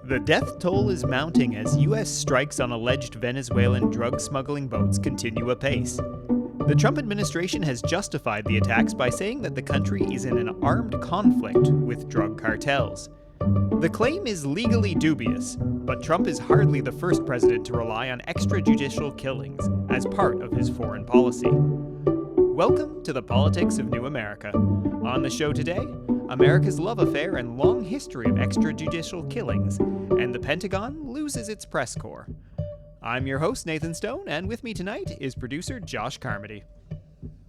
The death toll is mounting as U.S. strikes on alleged Venezuelan drug smuggling boats continue apace. The Trump administration has justified the attacks by saying that the country is in an armed conflict with drug cartels. The claim is legally dubious, but Trump is hardly the first president to rely on extrajudicial killings as part of his foreign policy. Welcome to the Politics of New America. On the show today, America's love affair and long history of extrajudicial killings, and the Pentagon loses its press corps. I'm your host, Nathan Stone, and with me tonight is producer Josh Carmody.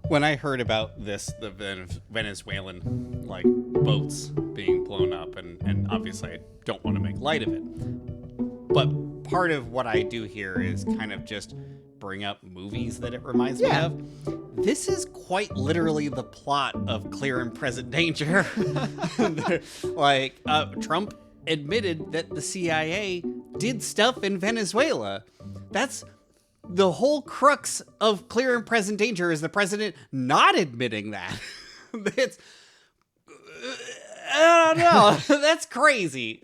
When I heard about this, the Venezuelan, boats being blown up, and obviously I don't want to make light of it, but part of what I do here is kind of just bring up movies that it reminds me of. This is quite literally the plot of Clear and Present Danger. Trump admitted that the CIA did stuff in Venezuela. That's the whole crux of Clear and Present Danger, is the president not admitting that. It's, I don't know. That's crazy.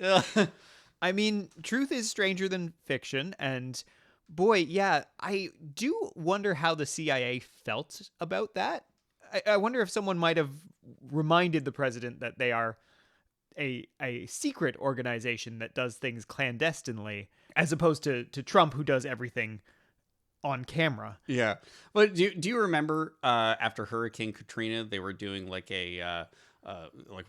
I mean, truth is stranger than fiction, and boy, yeah, I do wonder how the CIA felt about that. I wonder if someone might have reminded the president that they are a secret organization that does things clandestinely, as opposed to Trump, who does everything on camera. Yeah. But do you remember after Hurricane Katrina, they were doing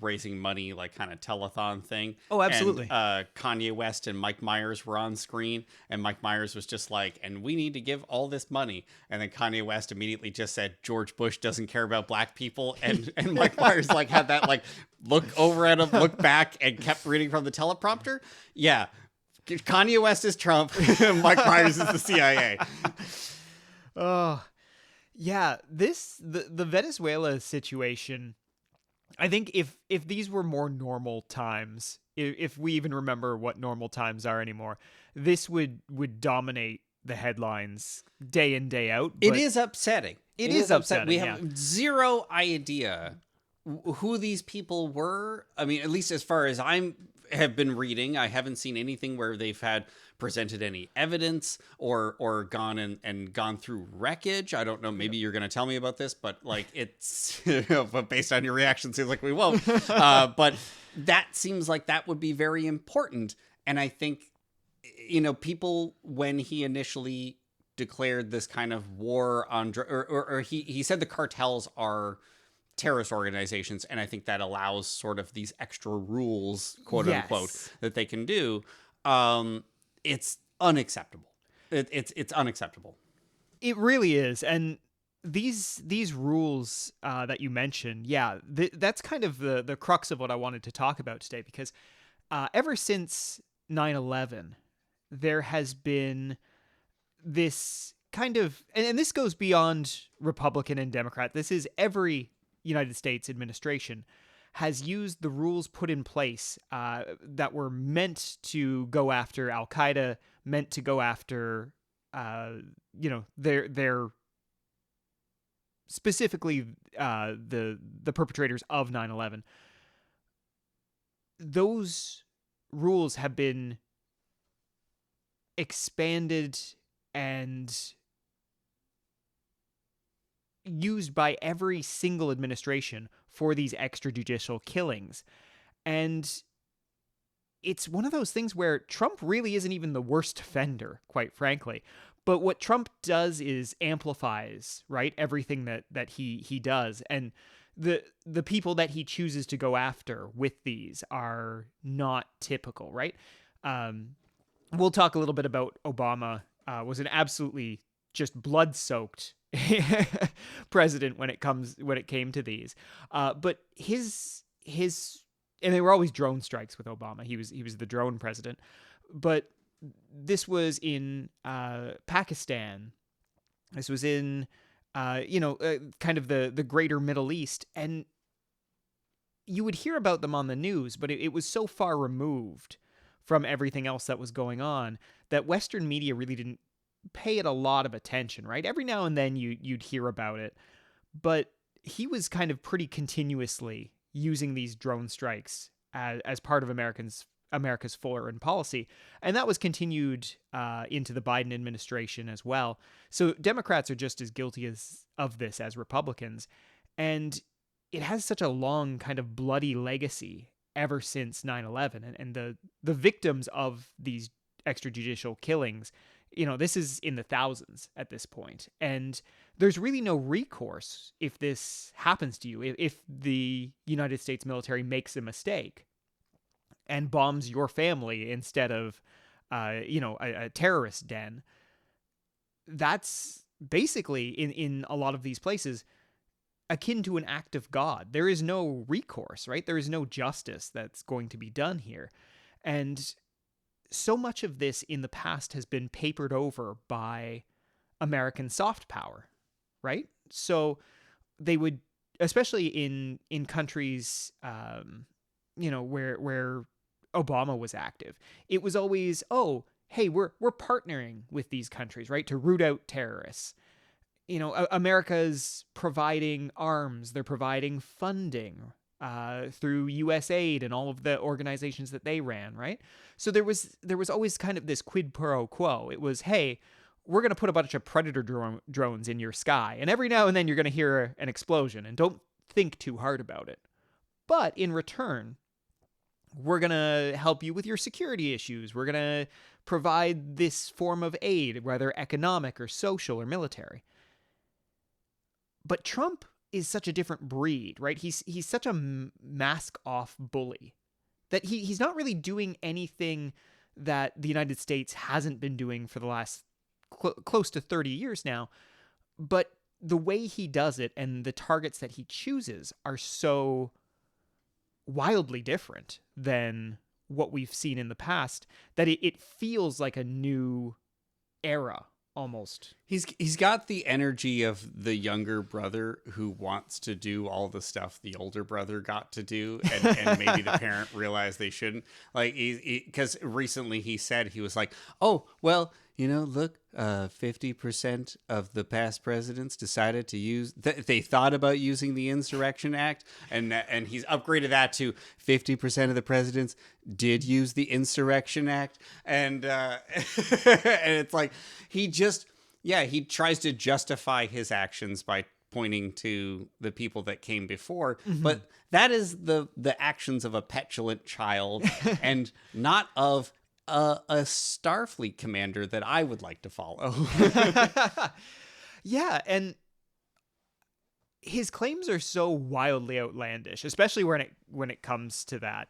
raising money, kind of telethon thing. Oh, absolutely. And Kanye West and Mike Myers were on screen, and Mike Myers was just like, and we need to give all this money. And then Kanye West immediately just said, George Bush doesn't care about black people. And Mike Myers had that look over at him, look back, and kept reading from the teleprompter. Yeah. Kanye West is Trump. Mike Myers is the CIA. Oh, yeah. The Venezuela situation, I think if these were more normal times, if we even remember what normal times are anymore, this would dominate the headlines day in, day out. It is upsetting. It is upsetting. We have yeah. zero idea who these people were. I mean, at least as far as have been reading, I haven't seen anything where they've presented any evidence or gone and gone through wreckage. I don't know. Maybe you're going to tell me about this, but it's, but based on your reaction, seems like we won't. But that seems like that would be very important. And I think, people, when he initially declared this kind of war on, or he said the cartels are terrorist organizations, and I think that allows sort of these extra rules, quote unquote, that they can do. It's unacceptable. It's unacceptable. It really is. And these rules that you mentioned, that's kind of the crux of what I wanted to talk about today, because ever since 9/11, there has been this kind of, and this goes beyond Republican and Democrat. This is every United States administration has used the rules put in place that were meant to go after Al-Qaeda, meant to go after, their specifically the perpetrators of 9/11. Those rules have been expanded and used by every single administration for these extrajudicial killings. And it's one of those things where Trump really isn't even the worst offender, quite frankly. But what Trump does is amplifies, right, everything that he does. And the people that he chooses to go after with these are not typical, right? We'll talk a little bit about Obama. Was an absolutely just blood-soaked president when it came to these, but his and they were always drone strikes with Obama. He was the drone president, but this was in Pakistan. This was in kind of the greater Middle East, and you would hear about them on the news, but it was so far removed from everything else that was going on that Western media really didn't pay it a lot of attention, right? Every now and then you'd hear about it, but he was kind of pretty continuously using these drone strikes as part of Americans' America's foreign policy. And that was continued into the Biden administration as well. So Democrats are just as guilty of this as Republicans. And it has such a long kind of bloody legacy ever since 9/11. And the victims of these extrajudicial killings, this is in the thousands at this point. And there's really no recourse if this happens to you. If the United States military makes a mistake and bombs your family instead of, a terrorist den, that's basically, in a lot of these places, akin to an act of God. There is no recourse, right? There is no justice that's going to be done here. And so much of this in the past has been papered over by American soft power, right? So they would, especially in countries, where Obama was active, it was always, oh, hey, we're partnering with these countries, right, to root out terrorists. America's providing arms, they're providing funding through USAID and all of the organizations that they ran, right? So there was always kind of this quid pro quo. It was, hey, we're going to put a bunch of Predator drones in your sky, and every now and then you're going to hear an explosion, and don't think too hard about it. But in return, we're going to help you with your security issues. We're going to provide this form of aid, whether economic or social or military. But Trump is such a different breed, right? He's such a mask-off bully that he's not really doing anything that the United States hasn't been doing for the last close to 30 years now. But the way he does it and the targets that he chooses are so wildly different than what we've seen in the past that it feels like a new era almost. He's got the energy of the younger brother who wants to do all the stuff the older brother got to do, and maybe the parent realized they shouldn't. Like, because recently he said, he was like, oh, well, look, 50% of the past presidents decided to use, they thought about using the Insurrection Act, and he's upgraded that to 50% of the presidents did use the Insurrection Act, and and it's like, he tries to justify his actions by pointing to the people that came before, but that is the actions of a petulant child and not of a Starfleet commander that I would like to follow. Yeah, and his claims are so wildly outlandish, especially when it comes to that.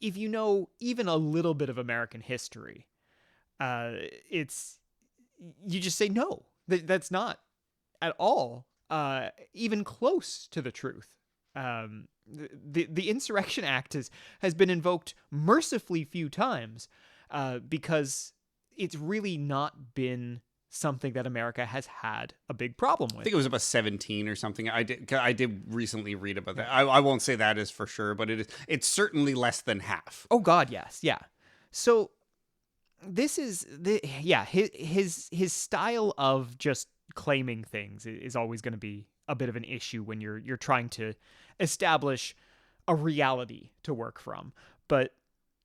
If you know even a little bit of American history, you just say no. That's not at all even close to the truth. The Insurrection Act has been invoked mercifully few times because it's really not been something that America has had a big problem with. I think it was about 17 or something. I did recently read about that. I won't say that is for sure, but it's certainly less than half. Oh God, yes, yeah. So this is his style of just claiming things is always going to be a bit of an issue when you're trying to establish a reality to work from. But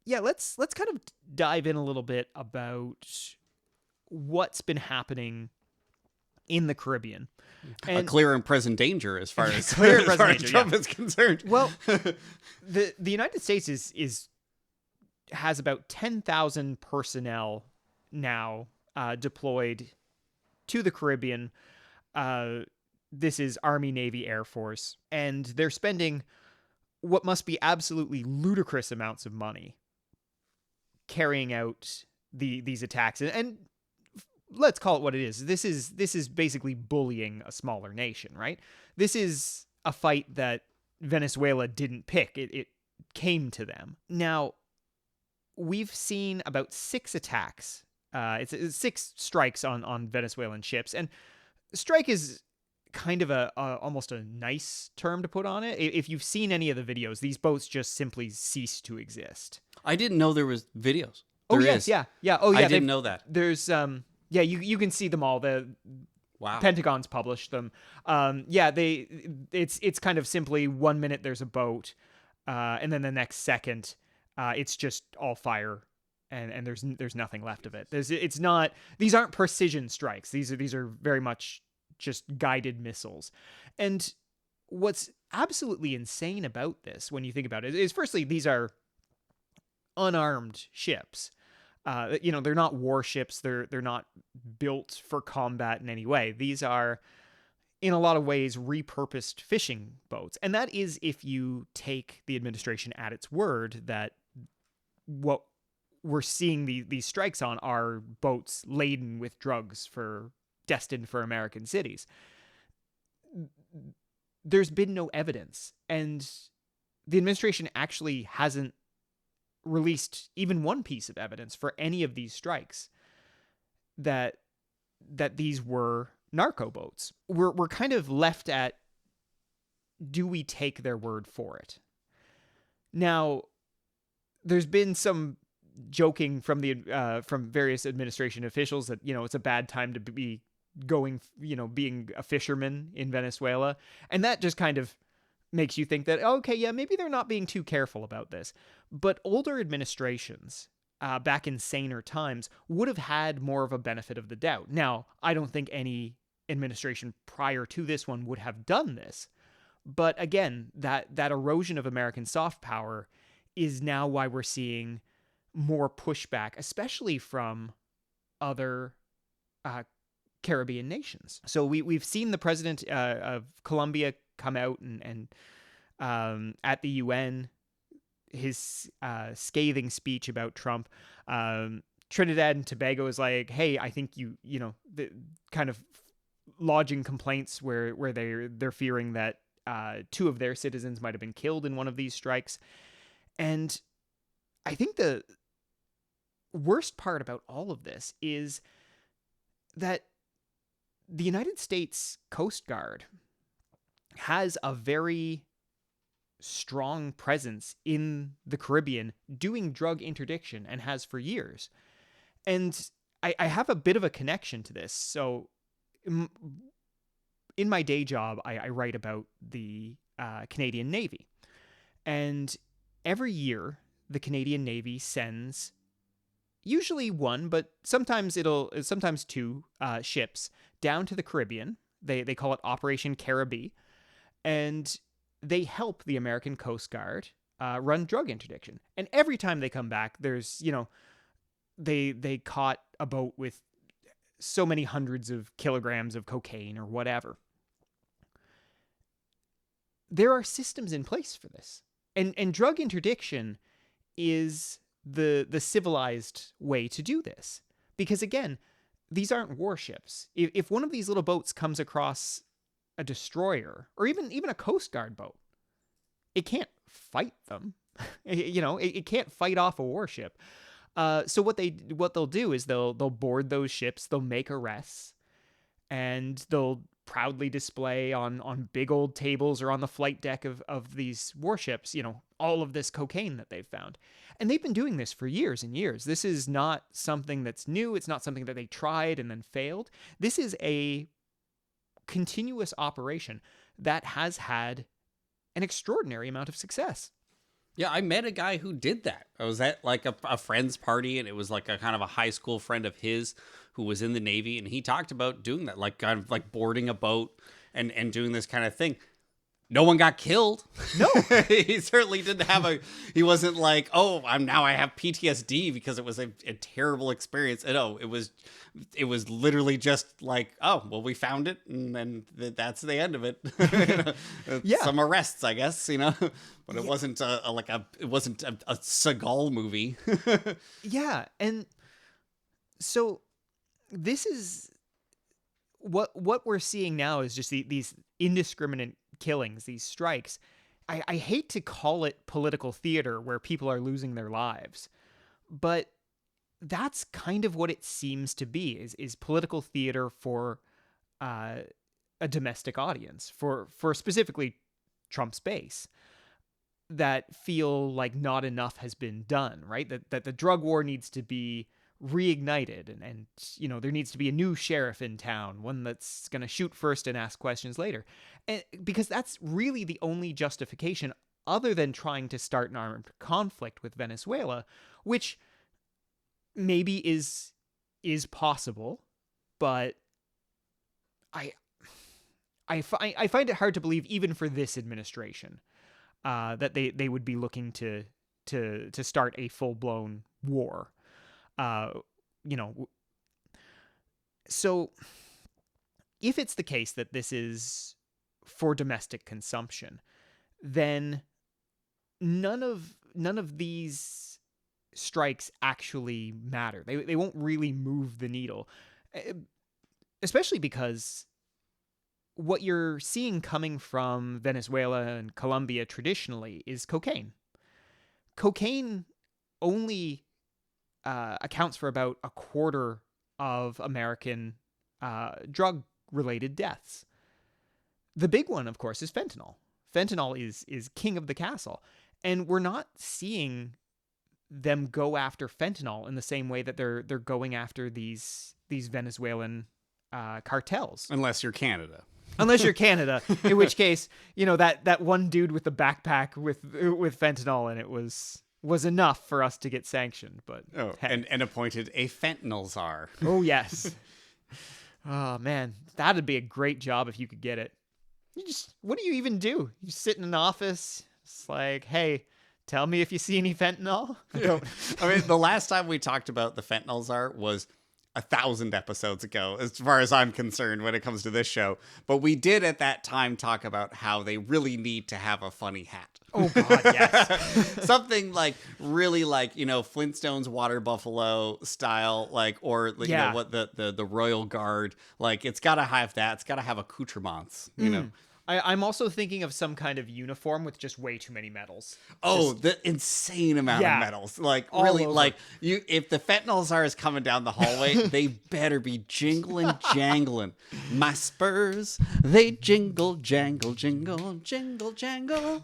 yeah, let's kind of dive in a little bit about what's been happening in the Caribbean. And a clear and present danger as far as Trump is concerned. Well, the United States has about 10,000 personnel now deployed to the Caribbean. This is Army, Navy, Air Force, and they're spending what must be absolutely ludicrous amounts of money carrying out these attacks. And let's call it what it is. This is basically bullying a smaller nation, right? This is a fight that Venezuela didn't pick. It came to them. Now, we've seen about 6 attacks. It's 6 strikes on Venezuelan ships, and strike is kind of almost a nice term to put on it. If you've seen any of the videos, these boats just simply cease to exist. I didn't know there was videos. Oh yes, yeah. Oh yeah, I didn't know that. There's you can see them all. The Wow. Pentagon's published them. It's kind of simply 1 minute there's a boat, and then the next second It's just all fire, and there's nothing left of it. It's not, these aren't precision strikes. These are very much just guided missiles. And what's absolutely insane about this, when you think about it, is firstly, these are unarmed ships. They're not warships. They're not built for combat in any way. These are, in a lot of ways, repurposed fishing boats. And that is if you take the administration at its word that what we're seeing these strikes on are boats laden with drugs destined for American cities. There's been no evidence, and the administration actually hasn't released even one piece of evidence for any of these strikes that these were narco boats. We're kind of left at, do we take their word for it? Now, there's been some joking from from various administration officials that it's a bad time to be being a fisherman in Venezuela, and that just kind of makes you think that, okay, yeah, maybe they're not being too careful about this. But older administrations, back in saner times, would have had more of a benefit of the doubt. Now, I don't think any administration prior to this one would have done this. But again, that erosion of American soft power is now why we're seeing more pushback, especially from other Caribbean nations. So we've seen the president of Colombia come out and at the UN, his scathing speech about Trump. Trinidad and Tobago is like, hey, I think kind of lodging complaints where they're fearing that 2 of their citizens might have been killed in one of these strikes. And I think the worst part about all of this is that the United States Coast Guard has a very strong presence in the Caribbean doing drug interdiction, and has for years. And I have a bit of a connection to this. So in my day job, I write about the Canadian Navy. And every year, the Canadian Navy sends usually 1, but sometimes 2 ships down to the Caribbean. They call it Operation Caribbean, and they help the American Coast Guard run drug interdiction. And every time they come back, there's they caught a boat with so many hundreds of kilograms of cocaine or whatever. There are systems in place for this, and drug interdiction is the civilized way to do this, because again, these aren't warships. If one of these little boats comes across a destroyer, or even a Coast Guard boat, it can't fight them. It can't fight off a warship. So what they'll do is they'll board those ships, they'll make arrests, and they'll proudly display on big old tables or on the flight deck of these warships, all of this cocaine that they've found. And they've been doing this for years and years. This is not something that's new. It's not something that they tried and then failed. This is a continuous operation that has had an extraordinary amount of success. Yeah, I met a guy who did that. I was at like a friend's party, and it was like a kind of a high school friend of his who was in the Navy, and he talked about doing that, like kind of like boarding a boat and doing this kind of thing. No one got killed. No. He certainly didn't have he wasn't like, oh, I have PTSD because it was a terrible experience. No, it was literally just like, oh, well, we found it, and then that's the end of it. Yeah. Some arrests, I guess, but it wasn't a Seagal movie. Yeah. And so this is what we're seeing now is just these indiscriminate killings, these strikes. I hate to call it political theater where people are losing their lives, but that's kind of what it seems to be, is political theater for a domestic audience, for specifically Trump's base, that feel like not enough has been done, right? That the drug war needs to be reignited, and there needs to be a new sheriff in town, one that's going to shoot first and ask questions later. And because that's really the only justification other than trying to start an armed conflict with Venezuela, which maybe is possible, but I I find it hard to believe, even for this administration, that they would be looking to start a full blown war. Uh, you know, so if it's the case that this is for domestic consumption, then none of these strikes actually matter. They won't really move the needle, especially because what you're seeing coming from Venezuela and Colombia traditionally is cocaine. Cocaine only accounts for about a quarter of American drug-related deaths. The big one, of course, is fentanyl. Fentanyl is king of the castle, and we're not seeing them go after fentanyl in the same way that they're going after these Venezuelan cartels. Unless you're Canada. Unless you're Canada, in which case, that one dude with the backpack with fentanyl in it was enough for us to get sanctioned. But and appointed a fentanyl czar. Oh yes. Oh man, that'd be a great job if you could get it. What do you even do? You sit in an office. It's like, hey, tell me if you see any fentanyl. I mean, the last time we talked about the fentanyl czar was 1,000 episodes ago, as far as I'm concerned, when it comes to this show. But we did at that time talk about how they really need to have a funny hat. Oh God, yes. Something like really like, Flintstones water buffalo style, like, or what the Royal Guard, like, it's got to have that. It's got to have accoutrements, I'm also thinking of some kind of uniform with just way too many medals. Oh, the insane amount of medals. Like, really, like, if the fentanyl czar is coming down the hallway, they better be jingling, jangling. My spurs, they jingle, jangle, jingle, jingle, jangle.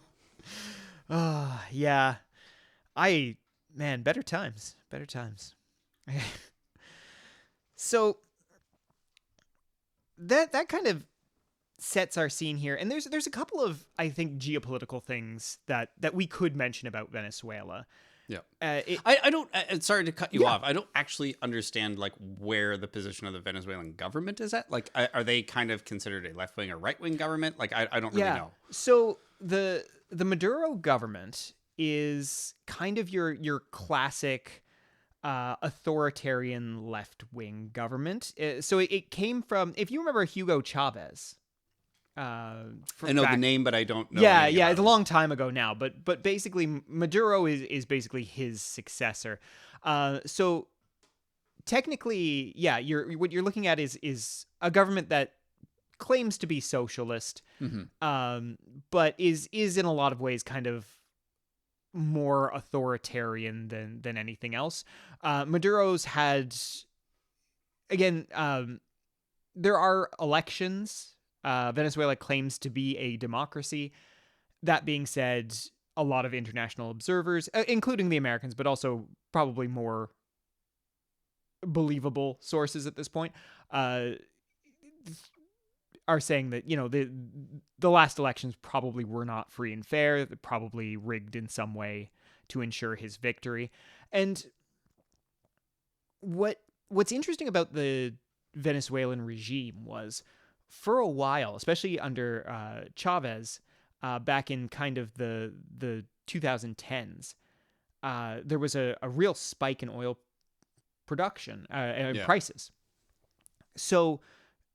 Yeah. Better times. Better times. So, that kind of sets our scene here, and there's a couple of, I think, geopolitical things that we could mention about Venezuela. Yeah, I don't. Sorry to cut you off. I don't actually understand like where the position of the Venezuelan government is at. Like, are they kind of considered a left wing or right wing government? Like, I don't really know. So the Maduro government is kind of your classic authoritarian left wing government. So it came from, if you remember, Hugo Chavez. I know the name, but I don't know. Yeah, it's a long time ago now. But basically, Maduro is basically his successor. So technically, what you're looking at is a government that claims to be socialist, but is in a lot of ways kind of more authoritarian than anything else. Maduro's had, again, there are elections. Venezuela claims to be a democracy. That being said, a lot of international observers, including the Americans, but also probably more believable sources at this point, are saying that the last elections probably were not free and fair, probably rigged in some way to ensure his victory. And what's interesting about the Venezuelan regime was, for a while, especially under Chavez, back in kind of the 2010s, there was a real spike in oil production and prices. So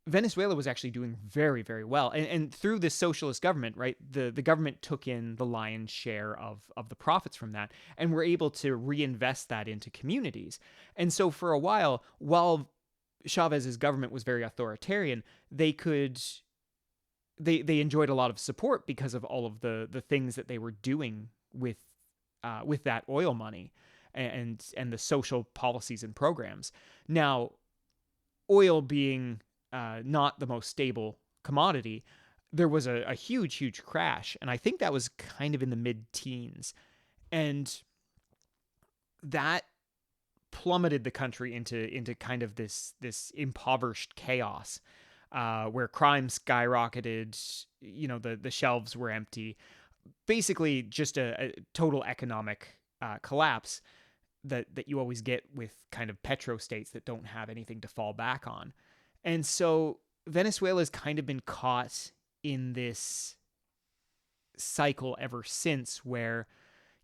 Venezuela was actually doing very, very well. And through this socialist government, right, the government took in the lion's share of the profits from that and were able to reinvest that into communities. And so for a while Chavez's government was very authoritarian, they enjoyed a lot of support because of all of the things that they were doing with that oil money and the social policies and programs. Now, oil being not the most stable commodity, there was a huge crash, and I think that was kind of in the mid-teens, and that plummeted the country into kind of this impoverished chaos, where crime skyrocketed. The shelves were empty. basically just a total economic collapse that you always get with kind of petrostates that don't have anything to fall back on. And so Venezuela's kind of been caught in this cycle ever since, where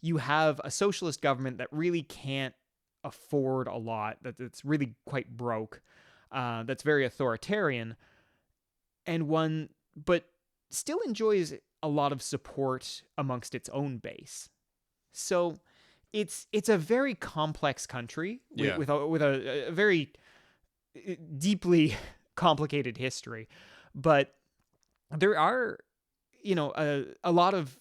you have a socialist government that really can't afford a lot, that's really quite broke, that's very authoritarian, and one, but still enjoys a lot of support amongst its own base. So it's a very complex country with, Yeah. with a very deeply complicated history, but there are, a lot of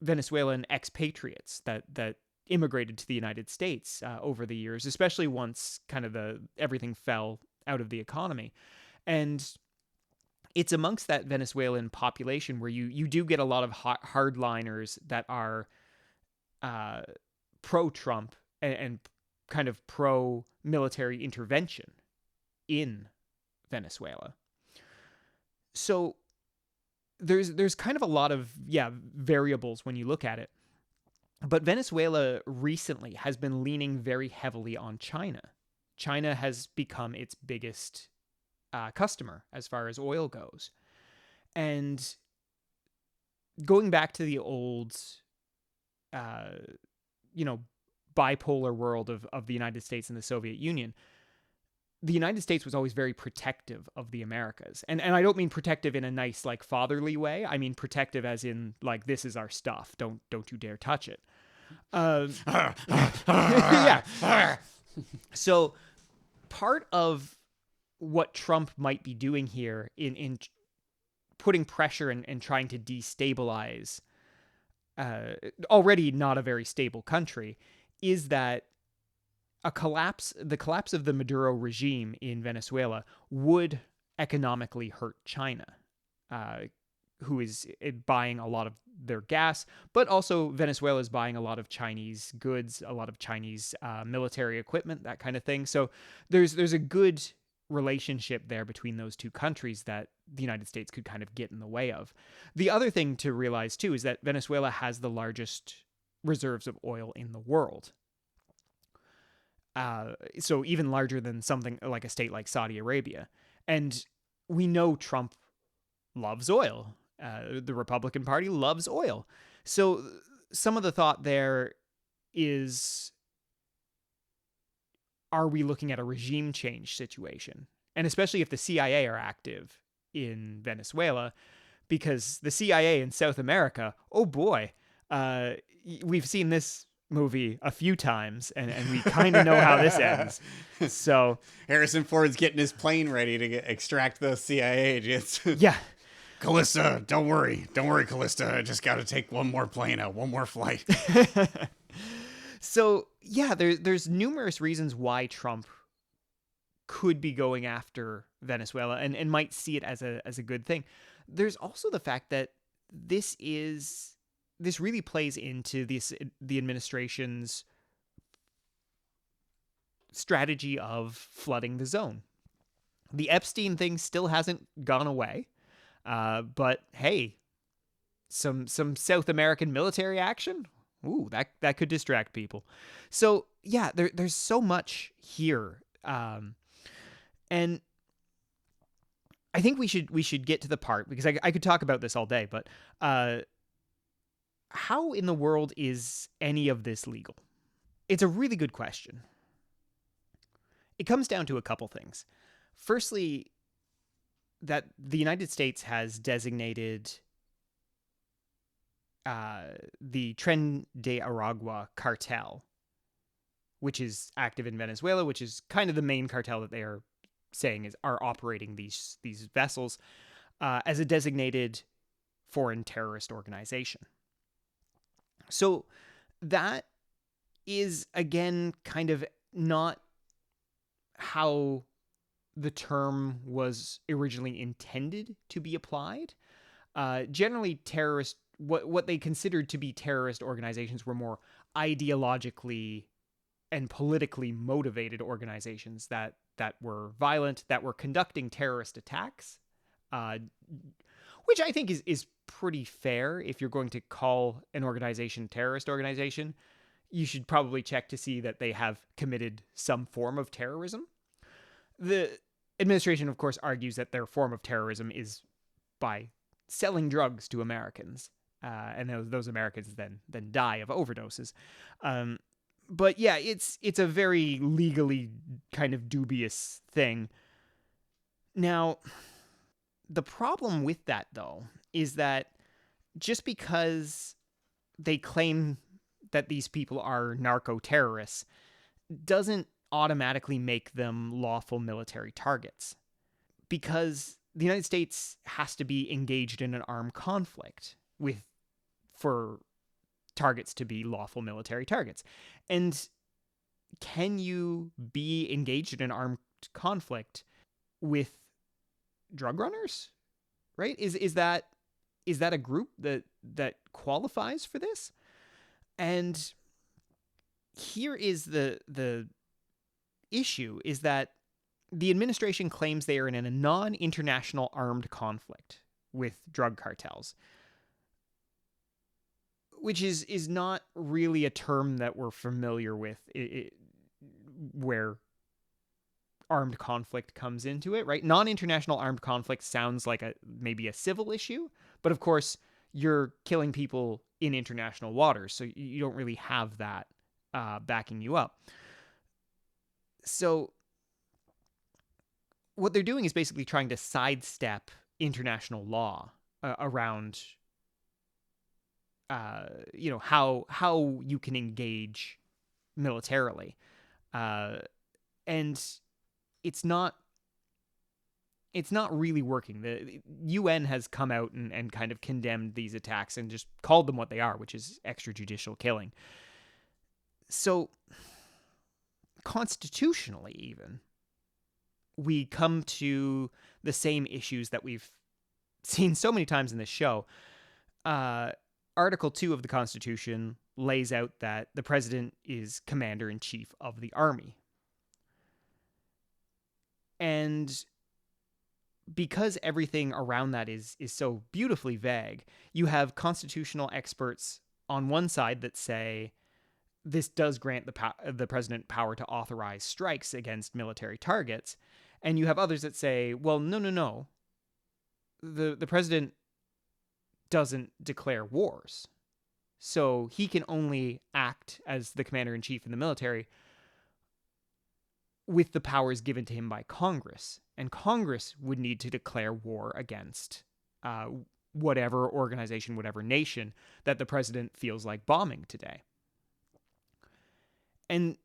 Venezuelan expatriates that immigrated to the United States over the years, especially once kind of everything fell out of the economy. And it's amongst that Venezuelan population where you do get a lot of hardliners that are pro-Trump and kind of pro-military intervention in Venezuela. So there's kind of a lot of variables when you look at it. But Venezuela recently has been leaning very heavily on China. China has become its biggest customer as far as oil goes. And going back to the old, bipolar world of the United States and the Soviet Union, the United States was always very protective of the Americas. And I don't mean protective in a nice, like, fatherly way. I mean protective as in, like, this is our stuff. Don't you dare touch it. Yeah. So part of what Trump might be doing here in putting pressure and trying to destabilize already not a very stable country is that the collapse of the Maduro regime in Venezuela would economically hurt China, who is buying a lot of their gas, but also Venezuela is buying a lot of Chinese goods, a lot of Chinese military equipment, that kind of thing. So there's a good relationship there between those two countries that the United States could kind of get in the way of. The other thing to realize too is that Venezuela has the largest reserves of oil in the world. So even larger than something like a state like Saudi Arabia. And we know Trump loves oil. The Republican Party loves oil. So some of the thought there is, are we looking at a regime change situation? And especially if the CIA are active in Venezuela, because the CIA in South America, oh boy, we've seen this movie a few times, and we kind of know how this ends. So Harrison Ford's getting his plane ready to extract those CIA agents. Yeah. Callista, don't worry, Callista. I just got to take one more plane out, one more flight. So yeah, there's numerous reasons why Trump could be going after Venezuela and might see it as a good thing. There's also the fact that this really plays into the administration's strategy of flooding the zone. The Epstein thing still hasn't gone away, but hey, some South American military action, ooh, that could distract people. So yeah, there's so much here, and I think we should get to the part, because I could talk about this all day, but how in the world is any of this legal? It's a really good question. It comes down to a couple things. Firstly, that the United States has designated the Tren de Aragua cartel, which is active in Venezuela, which is kind of the main cartel that they are saying are operating these vessels, as a designated foreign terrorist organization. So that is, again, kind of not how the term was originally intended to be applied. Generally, what they considered to be terrorist organizations were more ideologically and politically motivated organizations that were violent, that were conducting terrorist attacks, which I think is pretty fair. If you're going to call an organization terrorist organization, you should probably check to see that they have committed some form of terrorism. The administration, of course, argues that their form of terrorism is by selling drugs to Americans, and those Americans then die of overdoses. But yeah, it's a very legally kind of dubious thing. Now, the problem with that, though, is that just because they claim that these people are narco terrorists doesn't automatically make them lawful military targets, because the United States has to be engaged in an armed conflict for targets to be lawful military targets. And can you be engaged in an armed conflict with drug runners? Right? Is that a group that qualifies for this? And here is the issue, is that the administration claims they are in a non-international armed conflict with drug cartels, which is not really a term that we're familiar with where armed conflict comes into it, right? Non-international armed conflict sounds like maybe a civil issue, but of course you're killing people in international waters, so you don't really have that backing you up. So what they're doing is basically trying to sidestep international law around how you can engage militarily, and it's not really working. The UN has come out and kind of condemned these attacks and just called them what they are, which is extrajudicial killing. So constitutionally, even, we come to the same issues that we've seen so many times in this show. Article 2 of the Constitution lays out that the president is commander-in-chief of the army. And because everything around that is so beautifully vague, you have constitutional experts on one side that say this does grant the president power to authorize strikes against military targets, and you have others that say, well, no. The president doesn't declare wars, so he can only act as the commander-in-chief in the military with the powers given to him by Congress, and Congress would need to declare war against whatever organization, whatever nation that the president feels like bombing today. And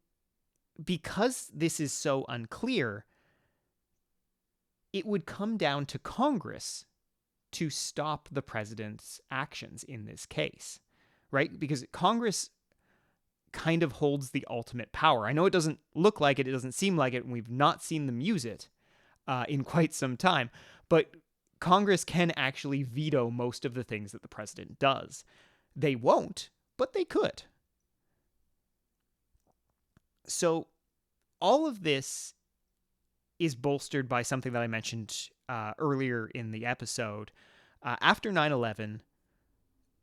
because this is so unclear, it would come down to Congress to stop the president's actions in this case, right? Because Congress kind of holds the ultimate power. I know it doesn't look like it, it doesn't seem like it, and we've not seen them use it in quite some time, but Congress can actually veto most of the things that the president does. They won't, but they could. So all of this is bolstered by something that I mentioned earlier in the episode. After 9/11,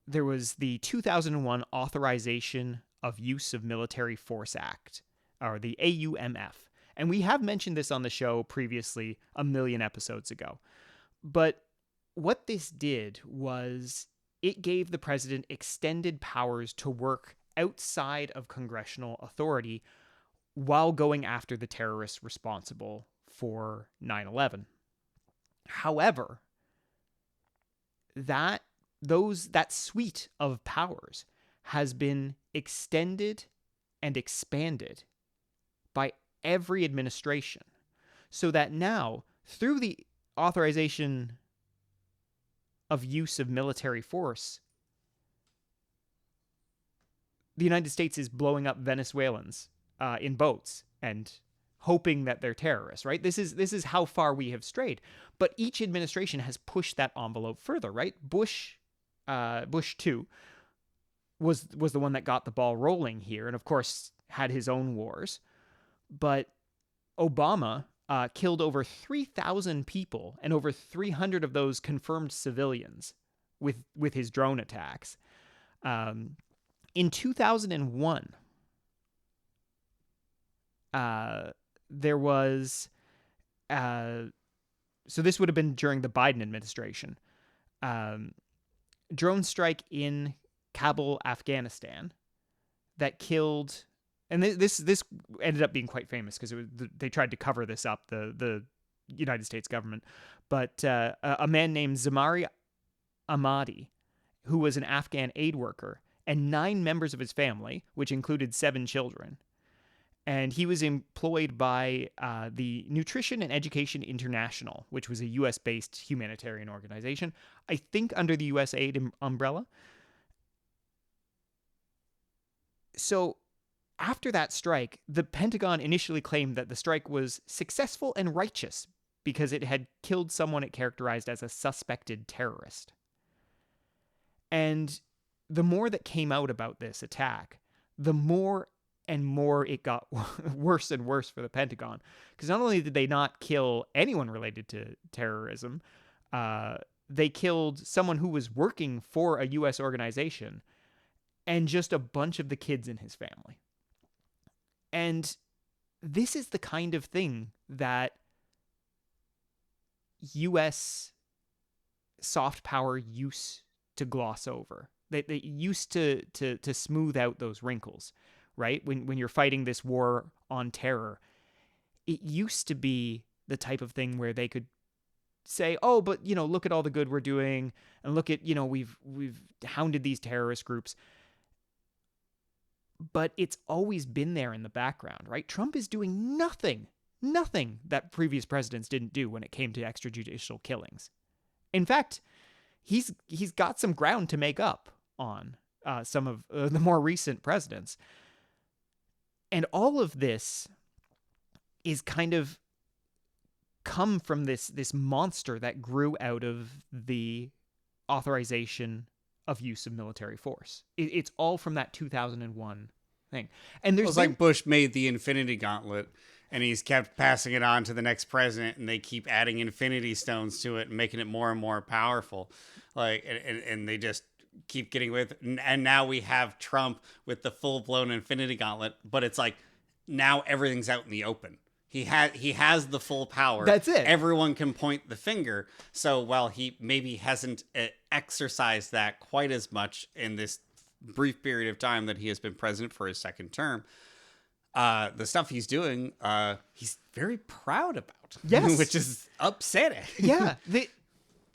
there was the 2001 Authorization of Use of Military Force Act, or the AUMF. And we have mentioned this on the show previously, a million episodes ago. But what this did was it gave the president extended powers to work outside of congressional authority while going after the terrorists responsible for 9/11. However, that suite of powers has been extended and expanded by every administration, so that now, through the authorization of use of military force, the United States is blowing up Venezuelans in boats and hoping that they're terrorists, right? This is how far we have strayed. But each administration has pushed that envelope further, right? Bush 2 was the one that got the ball rolling here, and of course had his own wars. But Obama killed over 3,000 people, and over 300 of those confirmed civilians with his drone attacks. In 2001, there was so this would have been during the Biden administration. Drone strike in Kabul, Afghanistan, that killed, and this ended up being quite famous because they tried to cover this up, the United States government, but a man named Zamari Ahmadi, who was an Afghan aid worker, and 9 members of his family, which included 7 children. And he was employed by the Nutrition and Education International, which was a U.S.-based humanitarian organization, I think under the USAID umbrella. So after that strike, the Pentagon initially claimed that the strike was successful and righteous because it had killed someone it characterized as a suspected terrorist. And the more that came out about this attack, the more and more it got worse and worse for the Pentagon. Because not only did they not kill anyone related to terrorism, they killed someone who was working for a U.S. organization and just a bunch of the kids in his family. And this is the kind of thing that U.S. soft power used to gloss over. They used to smooth out those wrinkles, right? When you're fighting this war on terror, it used to be the type of thing where they could say, oh, but, look at all the good we're doing, and look at, we've hounded these terrorist groups. But it's always been there in the background, right? Trump is doing nothing that previous presidents didn't do when it came to extrajudicial killings. In fact, he's got some ground to make up on some of the more recent presidents. And all of this is kind of come from this monster that grew out of the authorization of use of military force. It's all from that 2001 thing. And there's like Bush made the Infinity Gauntlet, and he's kept passing it on to the next president, and they keep adding Infinity Stones to it and making it more and more powerful. And they just keep getting with it. And now we have Trump with the full-blown Infinity Gauntlet, but it's like now everything's out in the open. He has the full power. That's it. Everyone can point the finger. So while he maybe hasn't exercised that quite as much in this brief period of time that he has been president for his second term, the stuff he's doing, he's very proud about. Yes. Which is upsetting. Yeah. The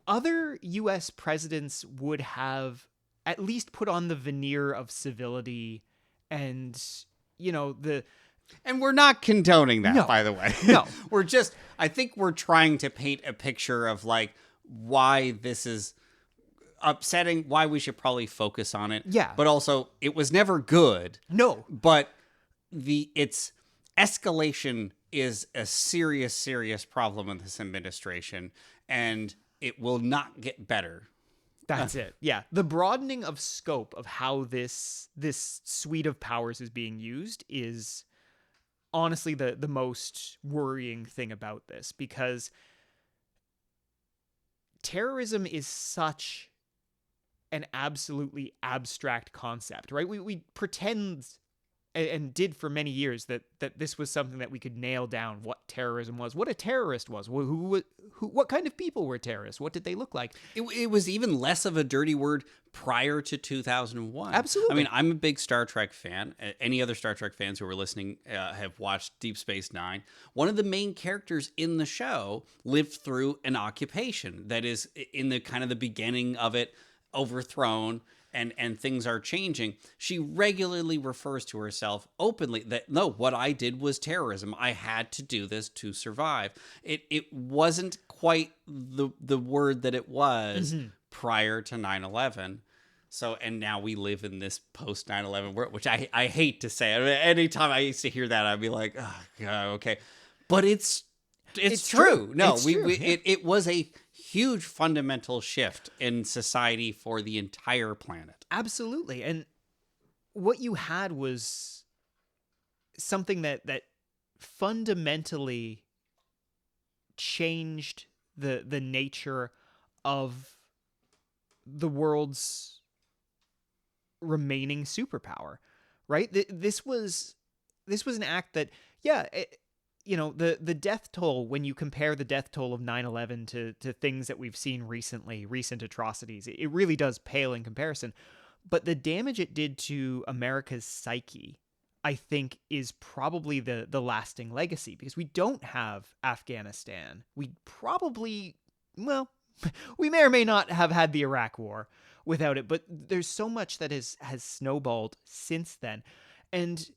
other U.S. presidents would have at least put on the veneer of civility and, And we're not condoning that, No. by the way. No. I think we're trying to paint a picture of like why this is upsetting, why we should probably focus on it. Yeah. But also, it was never good. No. But its escalation is a serious, serious problem in this administration, and it will not get better. That's it. Yeah. The broadening of scope of how this suite of powers is being used is honestly the most worrying thing about this, because terrorism is such an absolutely abstract concept, right? We pretend and did for many years that this was something that we could nail down, what terrorism was, what a terrorist was, who what kind of people were terrorists, what did they look like. It was even less of a dirty word prior to 2001. Absolutely. I mean, I'm a big Star Trek fan. Any other Star Trek fans who are listening have watched Deep Space Nine. One of the main characters in the show lived through an occupation that is in the kind of the beginning of it, overthrown, and things are changing. She regularly refers to herself openly that, no, what I did was terrorism. I had to do this to survive. It wasn't quite the word that it was prior to 9/11. So, and now we live in this post 9/11 world, which I hate to say. I mean, anytime I used to hear that, I'd be like, oh, God, okay. But it's true. No, it's true. It was a huge fundamental shift in society for the entire planet. Absolutely. And what you had was something that fundamentally changed the nature of the world's remaining superpower, right? This was an act that, yeah, the death toll, when you compare the death toll of 9/11 to things that we've seen recently, recent atrocities, it really does pale in comparison. But the damage it did to America's psyche, I think, is probably the lasting legacy, because we don't have Afghanistan. We probably, well, we may or may not have had the Iraq War without it, but there's so much that has snowballed since then. And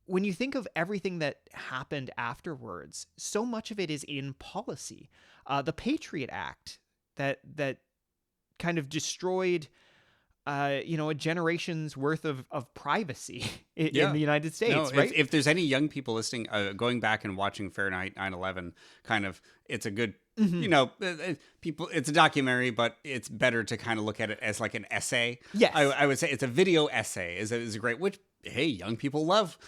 when you think of everything that happened afterwards, so much of it is in policy. The Patriot Act that kind of destroyed a generation's worth of privacy in the United States, right? If there's any young people listening, going back and watching Fahrenheit 9/11, kind of, it's a good, people, it's a documentary, but it's better to kind of look at it as like an essay. Yes. I would say it's a video essay is a great, which, hey, young people love.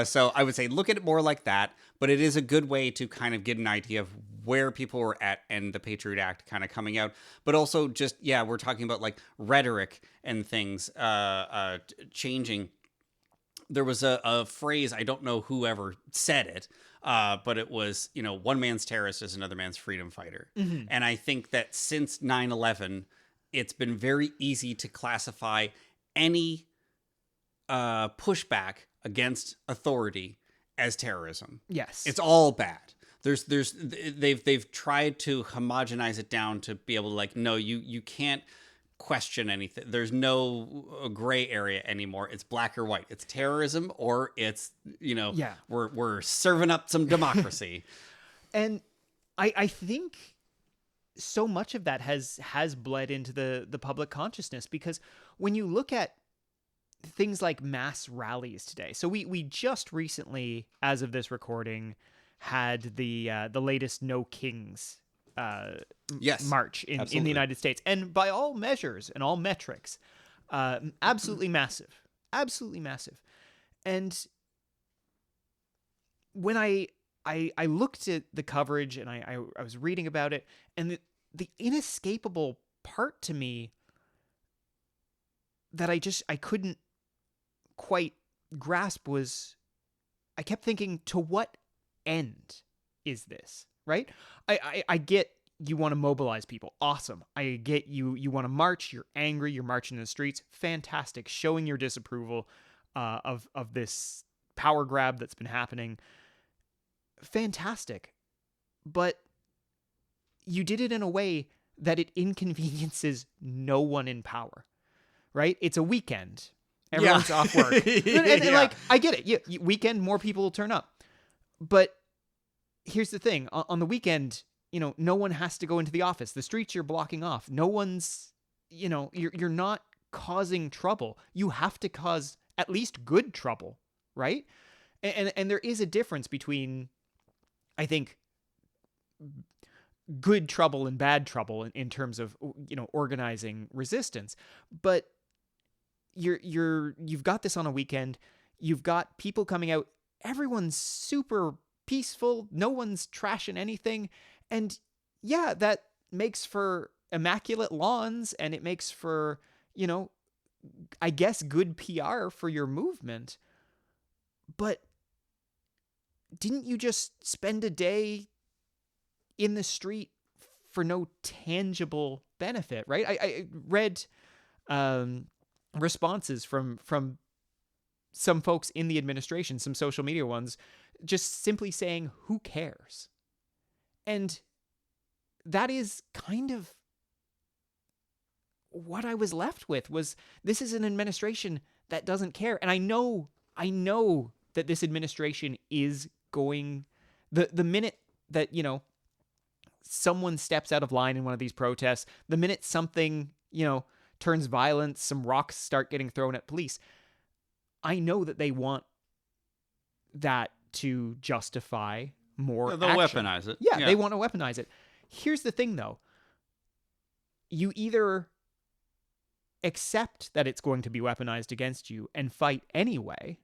So I would say look at it more like that, but it is a good way to kind of get an idea of where people were at and the Patriot Act kind of coming out. But also just, we're talking about like rhetoric and things changing. There was a phrase, I don't know whoever said it, but it was, one man's terrorist is another man's freedom fighter. Mm-hmm. And I think that since 9/11, it's been very easy to classify any pushback against authority as terrorism. Yes. It's all bad. They've tried to homogenize it down to be able to, like, no, you can't question anything. There's no gray area anymore. It's black or white. It's terrorism, or it's, we're serving up some democracy. And I think so much of that has bled into the public consciousness, because when you look at things like mass rallies today, so we just recently, as of this recording, had the latest No Kings march in the United States, and by all measures and all metrics, absolutely massive, And when I looked at the coverage and I was reading about it, and the inescapable part to me that I couldn't quite grasp was, I kept thinking, to what end is this, right? I get you want to mobilize people. Awesome. I get you want to march. You're angry. You're marching in the streets. Fantastic. Showing your disapproval of this power grab that's been happening. Fantastic. But you did it in a way that it inconveniences no one in power, right? It's a weekend. Everyone's off work. And like, I get it. Yeah, weekend, more people will turn up. But here's the thing. On the weekend, no one has to go into the office. The streets you're blocking off. No one's, you're not causing trouble. You have to cause at least good trouble, right? And there is a difference between, I think, good trouble and bad trouble in terms of, organizing resistance. But you've got this on a weekend. You've got people coming out. Everyone's super peaceful. No one's trashing anything. And yeah, that makes for immaculate lawns, and it makes for, I guess, good PR for your movement. But didn't you just spend a day in the street for no tangible benefit, right? I read responses from some folks in the administration, some social media ones, just simply saying, who cares? And that is kind of what I was left with, was this is an administration that doesn't care. And I know that this administration is going, the minute that, someone steps out of line in one of these protests, the minute something, turns violent, some rocks start getting thrown at police, I know that they want that to justify more they'll action. weaponize it. Yeah, they want to weaponize it. Here's the thing, though. You either accept that it's going to be weaponized against you and fight anyway,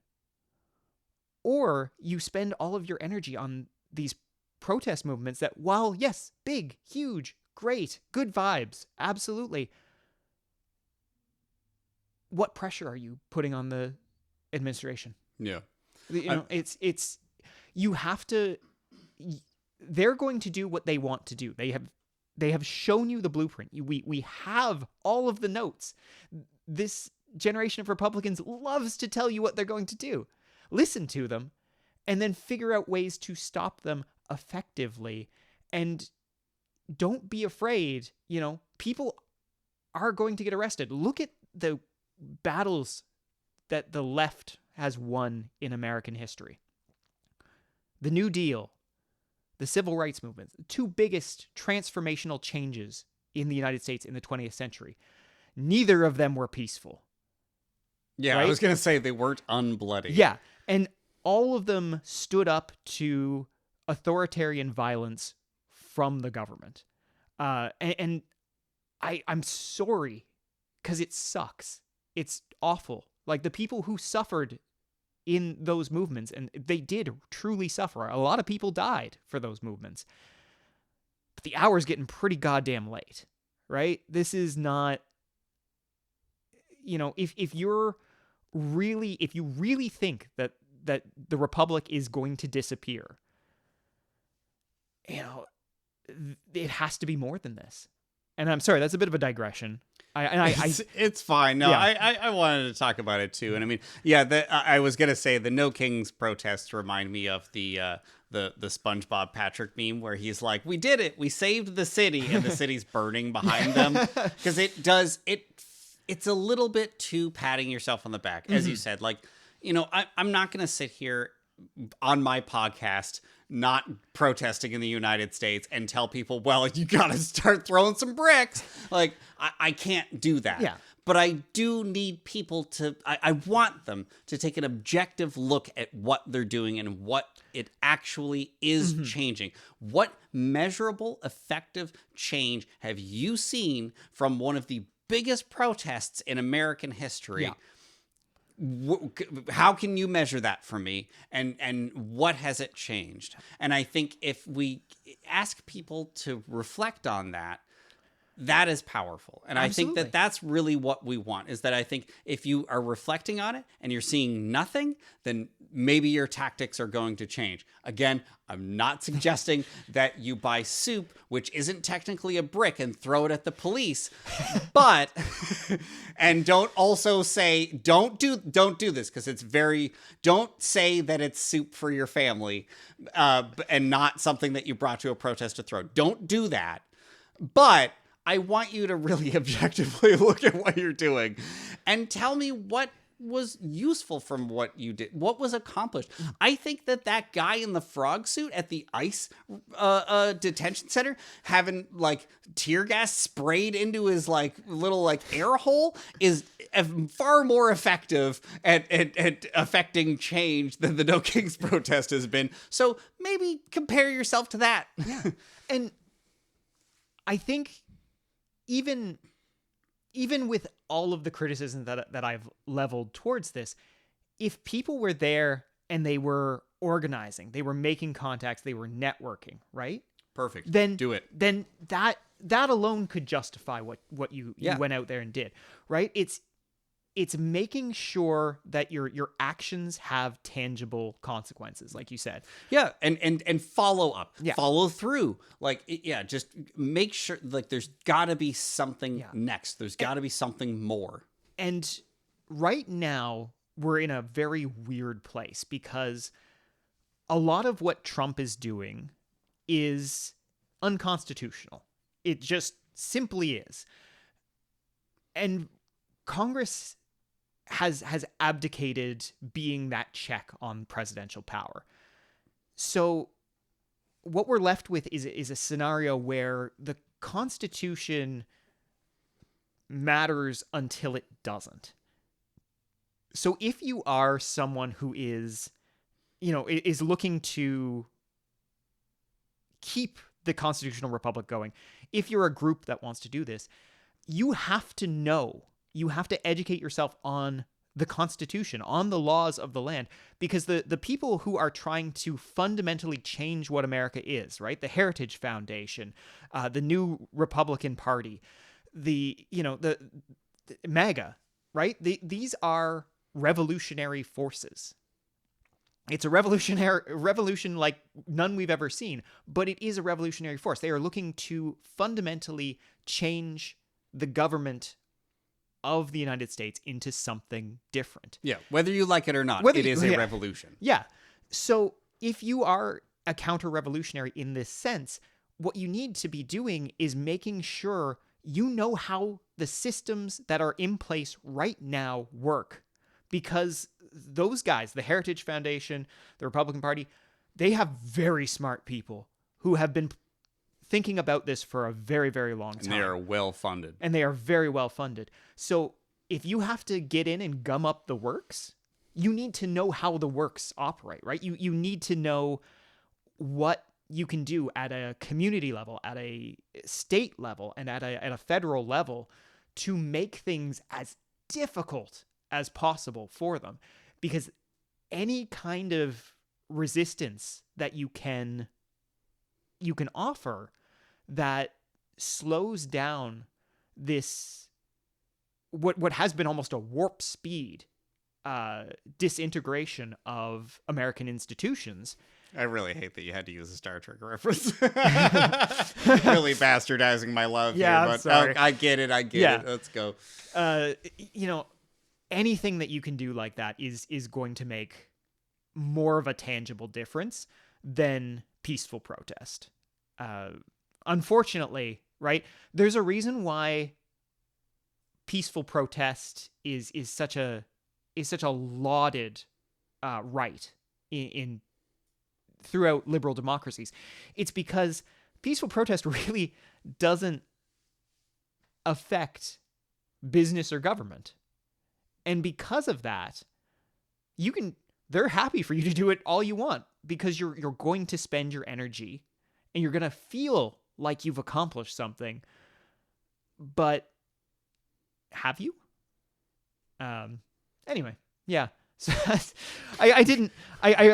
or you spend all of your energy on these protest movements that, while, yes, big, huge, great, good vibes, absolutely, what pressure are you putting on the administration? Yeah. It's you have to. They're going to do what they want to do. They have shown you the blueprint. We have all of the notes. This generation of Republicans loves to tell you what they're going to do. Listen to them, and then figure out ways to stop them effectively. And don't be afraid. People are going to get arrested. Look at the battles that the left has won in American history. The New Deal, the civil rights movement, the two biggest transformational changes in the United States in the 20th century. Neither of them were peaceful. Yeah, right? I was going to say they weren't unbloody. Yeah, and all of them stood up to authoritarian violence from the government. And I'm sorry, because it sucks. It's awful. Like, the people who suffered in those movements, and they did truly suffer. A lot of people died for those movements. But the hour's getting pretty goddamn late, right? This is not, if you really think that the Republic is going to disappear, it has to be more than this. And I'm sorry, that's a bit of a digression. It's fine. No, yeah. I wanted to talk about it too. And I mean, yeah, I was gonna say the No Kings protests remind me of the SpongeBob Patrick meme where he's like, "We did it, we saved the city," and the city's burning behind them, because it's a little bit too patting yourself on the back, as you said. Like, I'm not gonna sit here on my podcast not protesting in the United States and tell people, well, you gotta start throwing some bricks. Like, I can't do that. Yeah. But I do need people to, I want them to take an objective look at what they're doing and what it actually is changing. What measurable, effective change have you seen from one of the biggest protests in American history? Yeah. How can you measure that for me, and what has it changed? And I think if we ask people to reflect on that, that is powerful. And Absolutely. I think that that's really what we want, is that I think if you are reflecting on it and you're seeing nothing, then maybe your tactics are going to change. Again, I'm not suggesting that you buy soup, which isn't technically a brick, and throw it at the police, but, and don't also say, don't do this, because it's don't say that it's soup for your family, and not something that you brought to a protest to throw. Don't do that. But I want you to really objectively look at what you're doing and tell me what was useful from what you did, what was accomplished. I think that guy in the frog suit at the ICE detention center, having like tear gas sprayed into his like little like air hole, is far more effective at affecting change than the No Kings protest has been. So maybe compare yourself to that. Yeah. And I think even with all of the criticism that I've leveled towards this, if people were there and they were organizing, they were making contacts, they were networking, right? Perfect. Then do it. Then that alone could justify what you went out there and did, right? It's making sure that your actions have tangible consequences, like you said. Yeah, and follow up, Yeah. follow through. Like, just make sure, like, there's got to be something next. There's got to be something more. And right now, we're in a very weird place, because a lot of what Trump is doing is unconstitutional. It just simply is. And Congress has abdicated being that check on presidential power. So what we're left with is a scenario where the Constitution matters until it doesn't. So if you are someone who is looking to keep the constitutional republic going, if you're a group that wants to do this, you have to know, you have to educate yourself on the Constitution, on the laws of the land, because the people who are trying to fundamentally change what America is, right? The Heritage Foundation, the new Republican Party, the MAGA, right? These are revolutionary forces. It's a revolution like none we've ever seen, but it is a revolutionary force. They are looking to fundamentally change the government of the United States into something different. Yeah, whether you like it or not, it is a revolution. Yeah. So if you are a counter-revolutionary in this sense, what you need to be doing is making sure you know how the systems that are in place right now work. Because those guys, the Heritage Foundation, the Republican Party, they have very smart people who have been thinking about this for a very, very long time. And they are well funded. And they are very well funded. So if you have to get in and gum up the works, you need to know how the works operate, right? You need to know what you can do at a community level, at a state level, and at a federal level to make things as difficult as possible for them. Because any kind of resistance that you can offer that slows down this what has been almost a warp speed disintegration of American institutions. I really hate that you had to use a Star Trek reference. Really bastardizing my love here, but sorry. I get it. Yeah. Let's go. Anything that you can do like that is going to make more of a tangible difference than peaceful protest. Unfortunately, right? There's a reason why peaceful protest is such a lauded right in throughout liberal democracies. It's because peaceful protest really doesn't affect business or government. And because of that, they're happy for you to do it all you want, because you're going to spend your energy and you're going to feel like you've accomplished something. But have you? Anyway, yeah. So I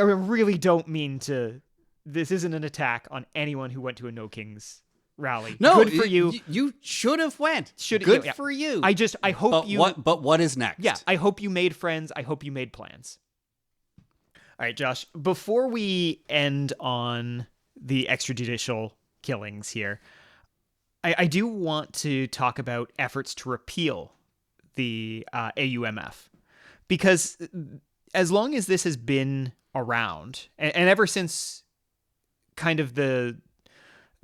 really don't mean to. This isn't an attack on anyone who went to a No Kings rally. No, good for you. You should have went. Good for you. I hope you. But what is next? Yeah, I hope you made friends. I hope you made plans. All right, Josh. Before we end on the extrajudicial killings here, I do want to talk about efforts to repeal the AUMF. Because as long as this has been around, and ever since kind of the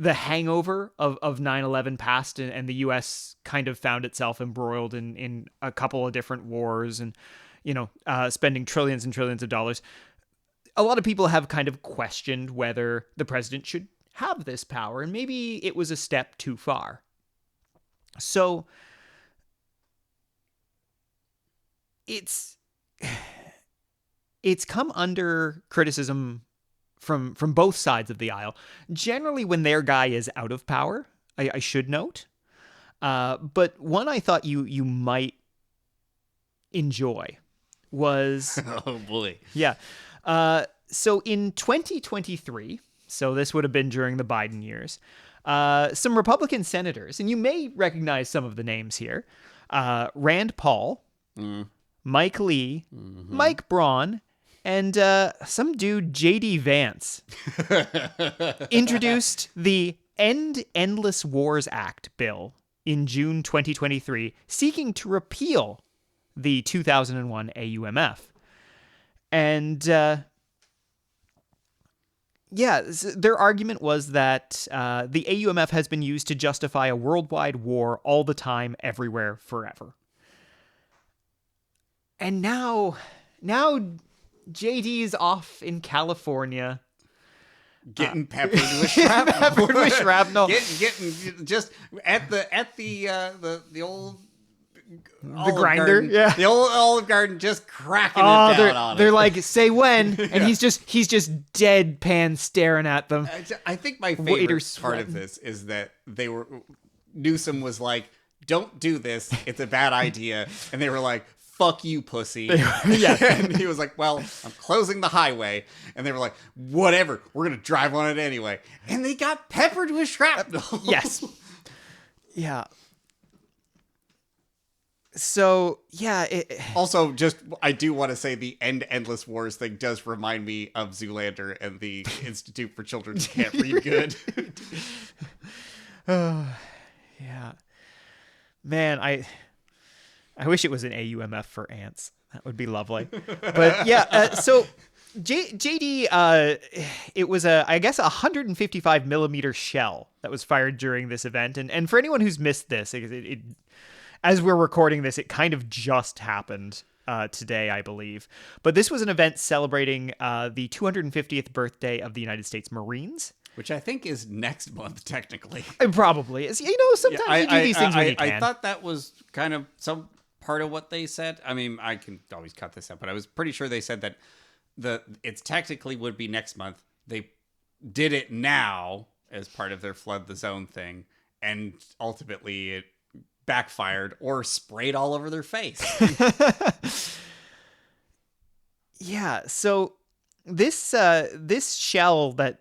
hangover of 9/11 passed and the U.S. kind of found itself embroiled in a couple of different wars and, spending trillions and trillions of dollars, a lot of people have kind of questioned whether the president should have this power, and maybe it was a step too far. So it's come under criticism from both sides of the aisle. Generally, when their guy is out of power, I should note. But one I thought you might enjoy was oh boy, yeah. So in 2023, so this would have been during the Biden years, some Republican senators, and you may recognize some of the names here: Rand Paul. Mike Lee, Mike Braun, and some dude, J.D. Vance, introduced the End Endless Wars Act bill in June 2023, seeking to repeal the 2001 AUMF. And, their argument was that the AUMF has been used to justify a worldwide war all the time, everywhere, forever. And now JD's off in California, getting peppered with shrapnel. Getting just at the old grinder, garden, yeah, the old Olive Garden, just cracking it down on it. They're like, say when, and he's just deadpan staring at them. I think my favorite part of this is that Newsom was like, "Don't do this. It's a bad idea," and they were like, fuck you, pussy. Yeah. And he was like, well, I'm closing the highway. And they were like, whatever, we're going to drive on it anyway. And they got peppered with shrapnel. Yes. Yeah. So, yeah. Also, just, I do want to say the End Endless Wars thing does remind me of Zoolander and the Institute for Children Who Can't Read Good. Yeah. Man, I wish it was an AUMF for ants. That would be lovely. But yeah, so JD, it was I guess a 155 millimeter shell that was fired during this event. And for anyone who's missed this, as we're recording this, it kind of just happened today, I believe. But this was an event celebrating the 250th birthday of the United States Marines. Which I think is next month, technically. It probably is. Sometimes you do these things when you can. I thought that was kind of some part of what they said. I mean, I can always cut this out, but I was pretty sure they said that it's technically would be next month. They did it now as part of their flood the zone thing, and ultimately it backfired or sprayed all over their face. Yeah, so this shell that